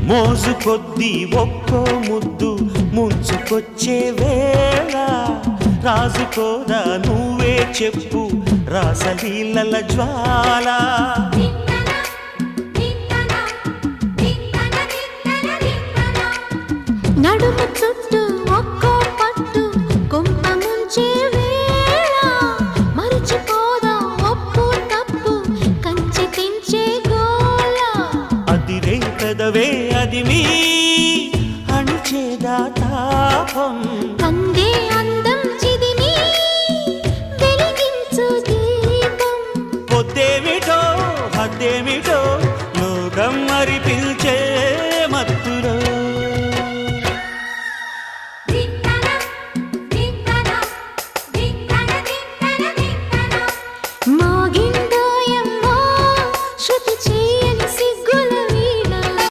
మోజు కొద్దీ ఒక్కో ముద్దు ముంచుకొచ్చే వేళ రాజుకోదా నువ్వే చెప్పు రాసలీలల జ్వాల నడుము చుట్టూ ఒక్కో పట్టు కొంప ముంచే వేళ మరిచిపోదా ఒప్పు తప్పు కంచి తెంచే గోల అదిరే పెదవే అది మీ అణుచేదా తాపం అందే అందం చిదిమి వెలిగించు దీపం పొద్దేమిటో హద్దేమి